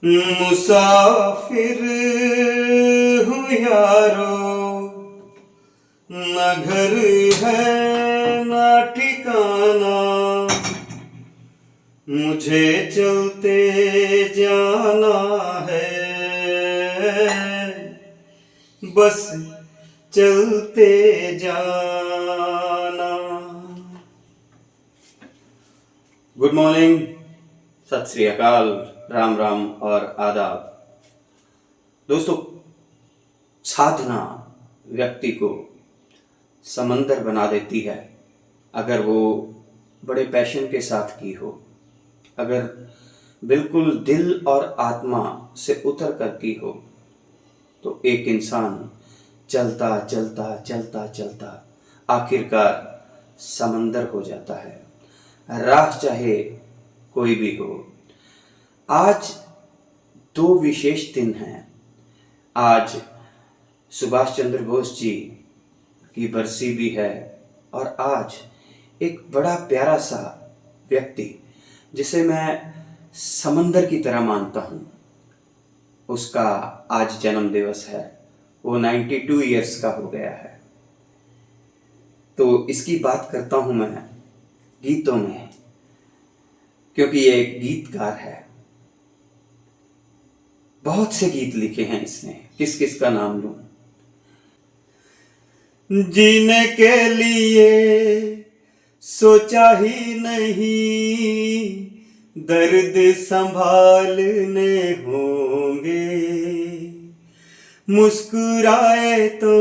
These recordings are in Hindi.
मुसाफिर हूँ यारो, न घर है न ठिकाना, मुझे चलते जाना है, बस चलते जाना। गुड मॉर्निंग, सत श्री अकाल, राम राम और आदाब। दोस्तों, साधना व्यक्ति को समंदर बना देती है अगर वो बड़े पैशन के साथ की हो, अगर बिल्कुल दिल और आत्मा से उतर कर की हो, तो एक इंसान चलता चलता चलता चलता आखिरकार समंदर हो जाता है, राह चाहे कोई भी हो। आज दो विशेष दिन हैं। आज सुभाष चंद्र बोस जी की बरसी भी है और आज एक बड़ा प्यारा सा व्यक्ति जिसे मैं समंदर की तरह मानता हूँ, उसका आज जन्म दिवस है। वो 92 इयर्स का हो गया है। तो इसकी बात करता हूँ मैं गीतों में, क्योंकि ये एक गीतकार है। बहुत से गीत लिखे हैं इसने, किस किस का नाम लूं। जीने के लिए सोचा ही नहीं, दर्द संभालने होंगे, मुस्कुराए तो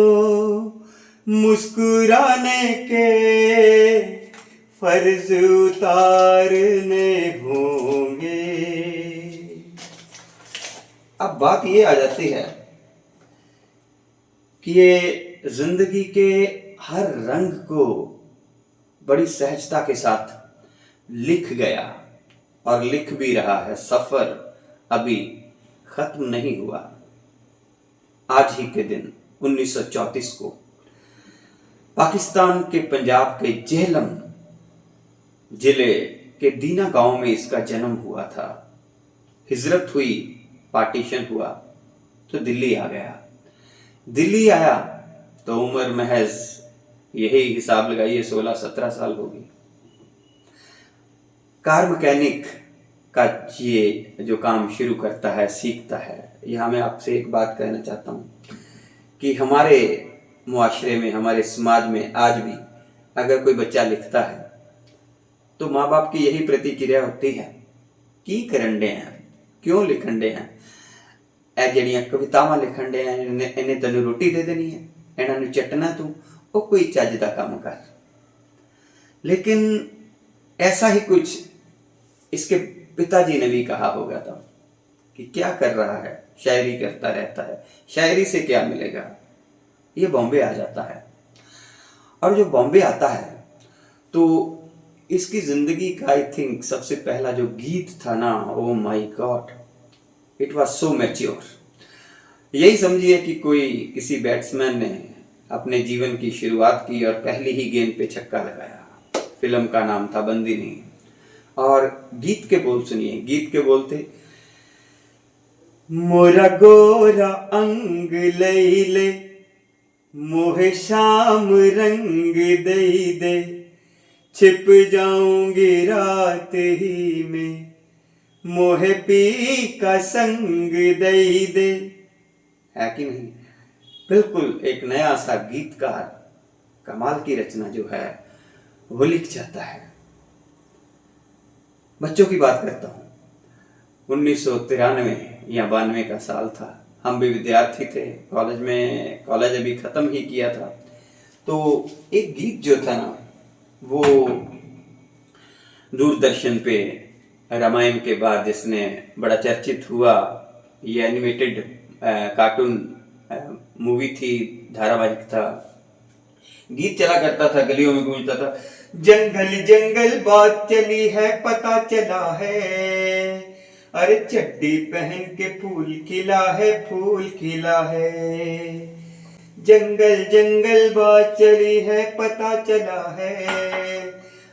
मुस्कुराने के फर्ज उतारने होंगे। अब बात ये आ जाती है कि ये जिंदगी के हर रंग को बड़ी सहजता के साथ लिख गया और लिख भी रहा है। सफर अभी खत्म नहीं हुआ। आज ही के दिन 1934 को पाकिस्तान के पंजाब के जेहलम जिले के दीना गांव में इसका जन्म हुआ था। हिजरत हुई, पार्टीशन हुआ तो दिल्ली आ गया। दिल्ली आया तो उम्र महज यही हिसाब लगाइए 16-17 साल होगी। कार मैकेनिक का ये जो काम शुरू करता है, सीखता है। यहाँ मैं आपसे एक बात कहना चाहता हूँ कि हमारे मुआशरे में, हमारे समाज में आज भी अगर कोई बच्चा लिखता है तो माँ बाप की यही प्रतिक्रिया होती है कि करंडे हैं, क्यों लिखंडे हैं, ए जड़ियां कवितावां लिखंडे हैं, इन्हें तेन रोटी दे देनी है, इन्होंने चटना तू, वो कोई चज का काम कर। लेकिन ऐसा ही कुछ इसके पिताजी ने भी कहा होगा था कि क्या कर रहा है, शायरी करता रहता है, शायरी से क्या मिलेगा। ये बॉम्बे आ जाता है और जो बॉम्बे आता है तो इसकी जिंदगी का आई थिंक सबसे पहला जो गीत था ना, oh my God, it was so mature. यही समझिए कि कोई किसी बैट्समैन ने अपने जीवन की शुरुआत की और पहली ही गेंद पे छक्का लगाया। फिल्म का नाम था बंदिनी। और गीत के बोल सुनिए। गीत के बोल थे, मोरा गोरा अंग लैले, मोहे शाम रंग दई दे, छिप जाऊंगी रात ही में, मोहे पी का संग दई दे। है कि नहीं? बिल्कुल एक नया सा गीतकार कमाल की रचना जो है वो लिख जाता है। बच्चों की बात करता हूँ। 1993 या 92 का साल था। हम भी विद्यार्थी थे, कॉलेज अभी खत्म ही किया था। तो एक गीत जो था ना, वो दूरदर्शन पे रामायण के बाद जिसने बड़ा चर्चित हुआ, ये एनिमेटेड कार्टून मूवी थी, धारावाहिक था। गीत चला करता था, गलियों में गूंजता था, जंगल जंगल बात चली है, पता चला है, अरे चड्डी पहन के फूल खिला है, फूल खिला है, जंगल जंगल बात चली है, पता चला है,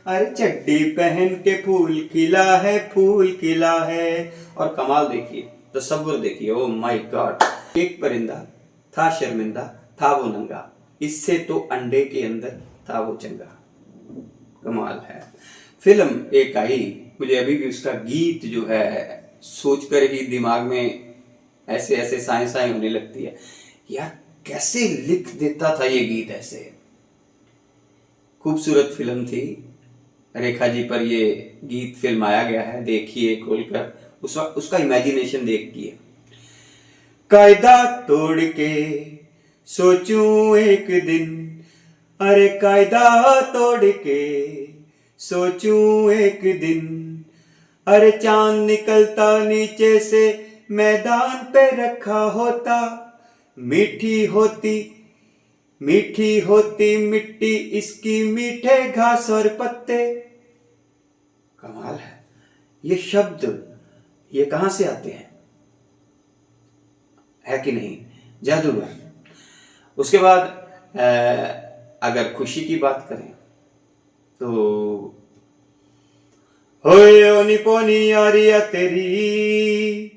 अरे चड्डी पहन के फूल खिला है, फूल खिला है। और कमाल देखिए, तसव्वुर देखिए, ओ माय गॉड। एक परिंदा था शर्मिंदा, था वो नंगा, इससे तो अंडे के अंदर था वो चंगा। कमाल है। फिल्म एक आई, मुझे अभी भी उसका गीत जो है सोचकर ही दिमाग में ऐसे ऐसे साएं साएं होने लगती है। यार कैसे लिख देता था ये गीत ऐसे। खूबसूरत फिल्म थी। रेखा जी पर ये गीत फिल्माया गया है, देखिए खोलकर उसका इमेजिनेशन देखिए। कायदा तोड़ के सोचूं एक दिन, अरे कायदा तोड़ के सोचूं एक दिन, अरे चांद निकलता नीचे से मैदान पे रखा होता, मीठी होती मिट्टी इसकी, मीठे घास और पत्ते। कमाल है। ये शब्द ये कहां से आते हैं, है कि नहीं, जादूगर। उसके बाद अगर खुशी की बात करें तो होए ओनी पोनी यारिया तेरी,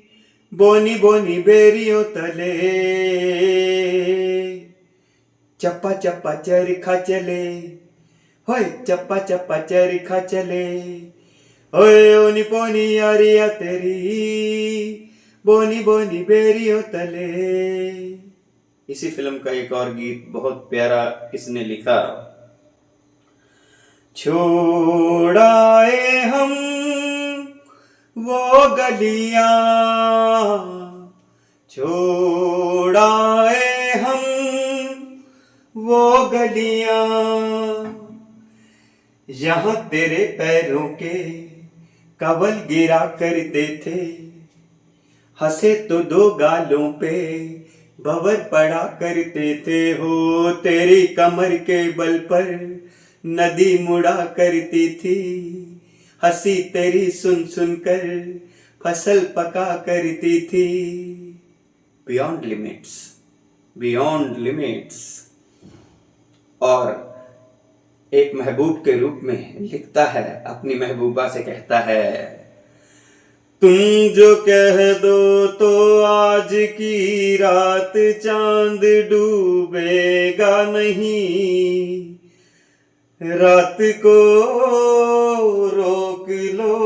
बोनी बोनी बेरियों तले, चप्पा चप्पा चरखा चले, होए चप्पा चप्पा चरखा चले, होए ओनी पोनी यारिया तेरी, बोनी बोनी बेरियों तले। इसी फिल्म का एक और गीत बहुत प्यारा इसने लिखा। छोड़ाए हम वो गलियां, छोड़ाए हम वो गलियां, यहाँ तेरे पैरों के कवल गिरा करते थे, हंसे तो दो गालों पे भंवर पड़ा करते थे। हो तेरी कमर के बल पर नदी मुड़ा करती थी, हंसी तेरी सुन सुन कर फसल पका करती थी। Beyond limits, beyond limits. और एक महबूब के रूप में लिखता है, अपनी महबूबा से कहता है, तुम जो कह दो तो आज की रात चांद डूबेगा नहीं, रात को रोक लो,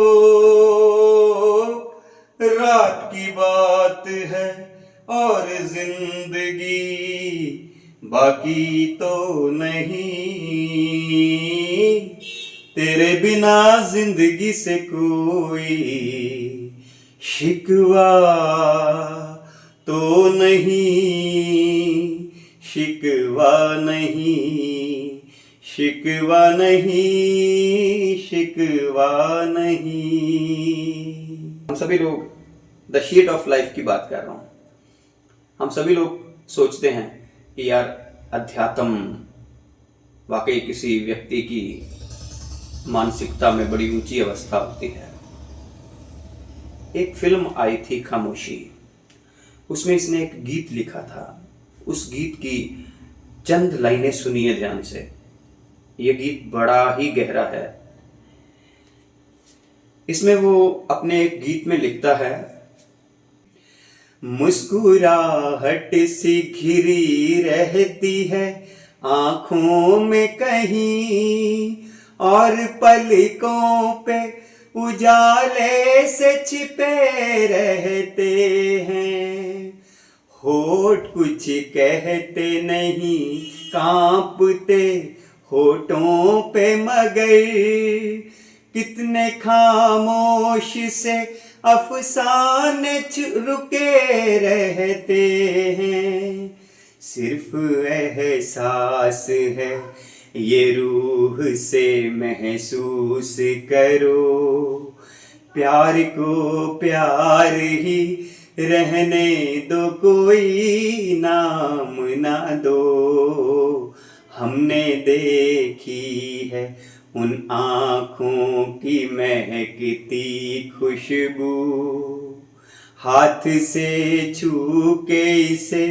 रात की बात है और जिंदगी बाकी तो नहीं, तेरे बिना जिंदगी से कोई शिकवा तो नहीं, शिकवा नहीं, शिकवा नहीं, शिकवा नहीं। हम सभी लोग द शेड ऑफ लाइफ की बात कर रहा हूं। हम सभी लोग सोचते हैं कि यार अध्यात्म वाकई किसी व्यक्ति की मानसिकता में बड़ी ऊंची अवस्था होती है। एक फिल्म आई थी खामोशी, उसमें इसने एक गीत लिखा था। उस गीत की चंद लाइनें सुनिए ध्यान से। यह गीत बड़ा ही गहरा है। इसमें वो अपने एक गीत में लिखता है, मुस्कुराहट सी घिरी रहती है आंखों में कहीं, और पलकों पे उजाले से छिपे रहते हैं, होठ कुछ कहते नहीं कांपते होठों पे, मगर कितने खामोश से अफसाने रुके रहते हैं, सिर्फ एहसास है ये रूह से महसूस करो, प्यार को प्यार ही रहने दो, कोई नाम ना दो। हमने देखी है उन आँखों की महकती खुशबू, हाथ से छू के इसे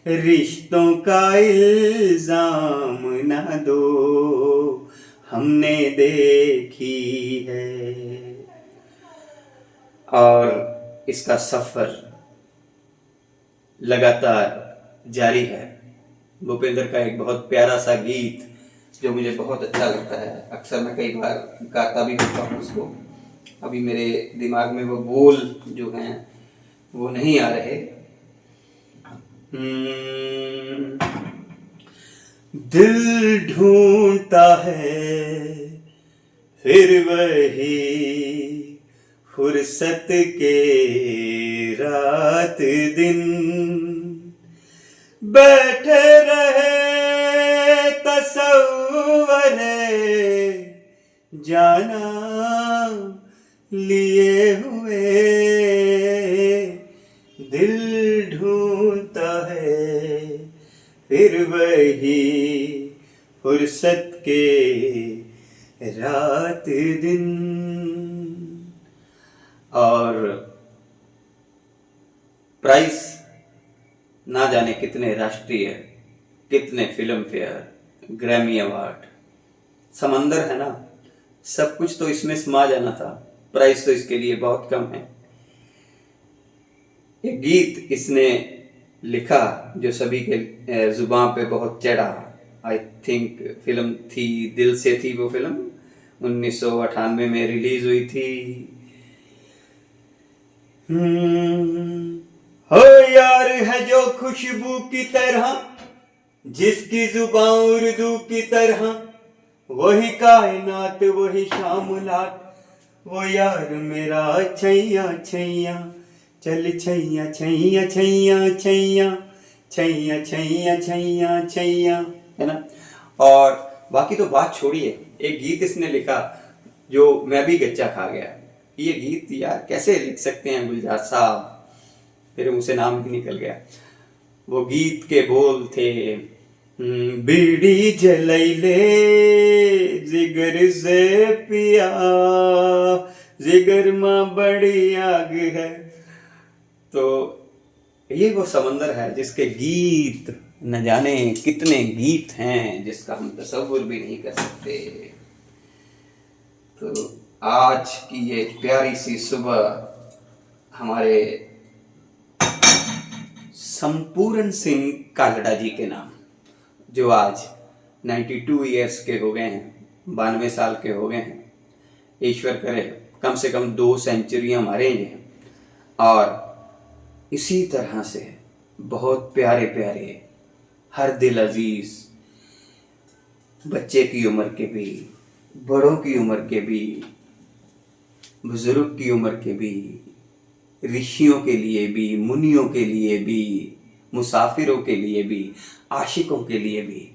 रिश्तों का इल्जाम ना दो, हमने देखी है। और इसका सफर लगातार जारी है। भूपेंद्र का एक बहुत प्यारा सा गीत जो मुझे बहुत अच्छा लगता है, अक्सर मैं कई बार गाता भी होता हूँ उसको। अभी मेरे दिमाग में वो बोल जो हैं वो नहीं आ रहे। दिल ढूंढता है फिर वही फुर्सत के रात दिन, बैठे रहे तसव्वुर जाना लिए हुए, दिल ढूंढता है फिर वही फुर्सत के रात दिन। और प्राइस ना जाने कितने राष्ट्रीय, कितने फिल्म फेयर, ग्रैमी अवार्ड। समंदर है ना, सब कुछ तो इसमें समा जाना था, प्राइस तो इसके लिए बहुत कम है। एक गीत इसने लिखा जो सभी के जुबान पे बहुत चढ़ा। आई थिंक फिल्म थी दिल से थी, वो फिल्म 1998 में रिलीज हुई थी। हो यार है जो खुशबू की तरह, जिसकी जुबान उर्दू की तरह, वही कायनात वही शामुलात, वो यार मेरा छैया छैया, चल छैया छैया छैया छैया छैया छैया छैया छैया, है ना। और बाकी तो बात छोड़िए, एक गीत इसने लिखा जो मैं भी गच्चा खा गया। ये गीत यार कैसे लिख सकते हैं गुलजार साहब, मेरे मुंह से नाम ही निकल गया। वो गीत के बोल थे, बीड़ी जलैले जिगर से पिया, जिगर में बड़ी आग है। तो ये वो समंदर है जिसके गीत न जाने कितने गीत हैं, जिसका हम तसव्वुर भी नहीं कर सकते। तो आज की ये प्यारी सी सुबह हमारे संपूर्ण सिंह कालड़ा जी के नाम, जो आज 92 ईयर्स के हो गए हैं, 92 साल के हो गए हैं। ईश्वर करे कम से कम 2 सेंचुरियां मारेंगे और इसी तरह से बहुत प्यारे प्यारे, हर दिल अजीज, बच्चे की उम्र के भी, बड़ों की उम्र के भी, बुजुर्ग की उम्र के भी, ऋषियों के लिए भी, मुनियों के लिए भी, मुसाफिरों के लिए भी, आशिकों के लिए भी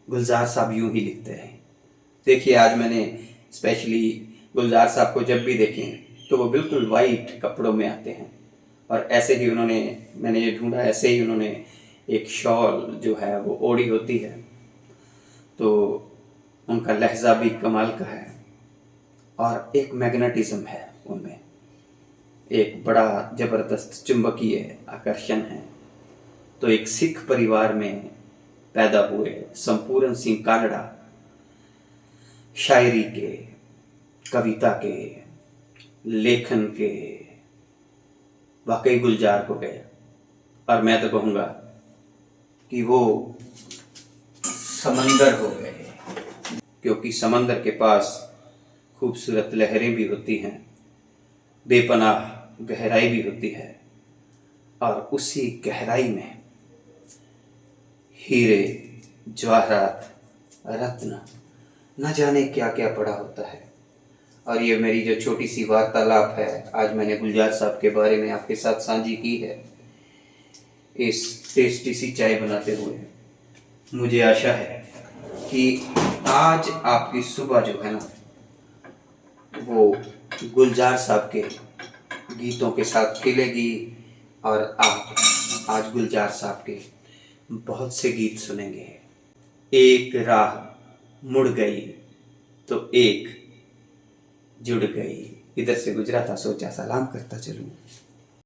गुलजार साहब यूं ही लिखते रहे। देखिए आज मैंने स्पेशली गुलजार साहब को जब भी देखें तो वो बिल्कुल वाइट कपड़ों में आते हैं, और ऐसे ही उन्होंने, मैंने ये ढूंढा, ऐसे ही उन्होंने एक शॉल जो है वो ओढ़ी होती है। तो उनका लहजा भी कमाल का है और एक मैग्नेटिज्म है उनमें, एक बड़ा जबरदस्त चुंबकीय आकर्षण है। तो एक सिख परिवार में पैदा हुए संपूर्ण सिंह कालड़ा शायरी के, कविता के, लेखन के वाकई गुलजार हो गए। और मैं तो कहूँगा कि वो समंदर हो गए, क्योंकि समंदर के पास खूबसूरत लहरें भी होती हैं, बेपनाह गहराई भी होती है, और उसी गहराई में हीरे, जवाहरात, रत्न, न जाने क्या क्या पड़ा होता है। और ये मेरी जो छोटी सी वार्तालाप है, आज मैंने गुलजार साहब के बारे में आपके साथ साझी की है इस टेस्टी सी चाय बनाते हुए। मुझे आशा है कि आज आपकी सुबह जो है ना वो गुलजार साहब के गीतों के साथ खिलेगी, और आप आज गुलजार साहब के बहुत से गीत सुनेंगे। एक राह मुड़ गई तो एक जुड़ गई, इधर से गुजरा था, सोचा सलाम करता चलूं।